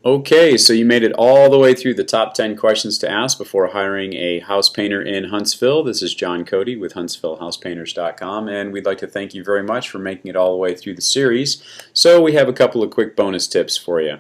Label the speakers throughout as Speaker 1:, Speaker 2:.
Speaker 1: Okay, so you made it all the way through the top 10 questions to ask before hiring a house painter in Huntsville. This is John Cody with HuntsvilleHousePainters.com, and we'd like to thank you very much for making it all the way through the series. So we have a couple of quick bonus tips for you.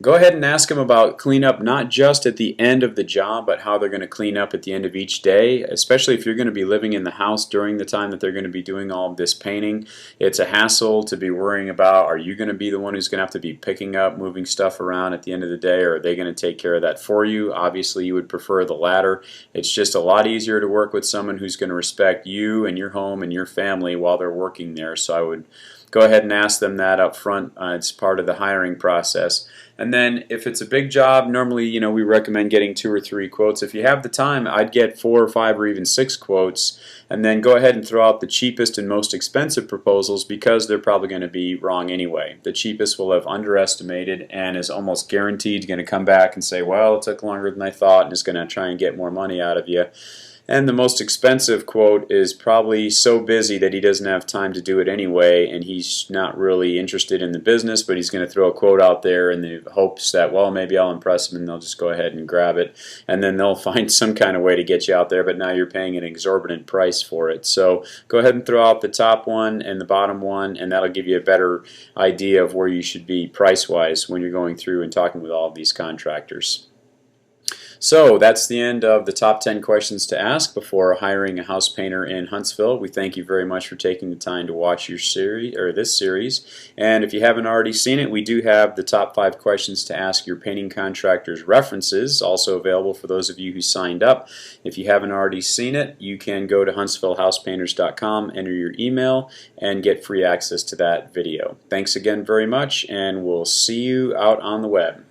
Speaker 1: Go ahead and ask them about cleanup, not just at the end of the job, but how they're going to clean up at the end of each day, especially if you're going to be living in the house during the time that they're going to be doing all of this painting. It's a hassle to be worrying about, are you going to be the one who's going to have to be picking up, moving stuff around at the end of the day, or are they going to take care of that for you? Obviously, you would prefer the latter. It's just a lot easier to work with someone who's going to respect you and your home and your family while they're working there, so I would go ahead and ask them that up front. It's part of the hiring process. And then if it's a big job, normally we recommend getting 2 or 3 quotes. If you have the time, I'd get 4 or 5 or even 6 quotes, and then go ahead and throw out the cheapest and most expensive proposals because they're probably going to be wrong anyway. The cheapest will have underestimated and is almost guaranteed going to come back and say, well, it took longer than I thought, and is going to try and get more money out of you. And the most expensive quote is probably so busy that he doesn't have time to do it anyway, and he's not really interested in the business, but he's going to throw a quote out there in the hopes that, well, maybe I'll impress him and they'll just go ahead and grab it, and then they'll find some kind of way to get you out there, but now you're paying an exorbitant price for it. So go ahead and throw out the top one and the bottom one, and that'll give you a better idea of where you should be price-wise when you're going through and talking with all of these contractors. So that's the end of the top 10 questions to ask before hiring a house painter in Huntsville. We thank you very much for taking the time to watch your series, or this series. And if you haven't already seen it, we do have the top 5 questions to ask your painting contractor's references, also available for those of you who signed up. If you haven't already seen it, you can go to HuntsvilleHousePainters.com, enter your email, and get free access to that video. Thanks again very much, and we'll see you out on the web.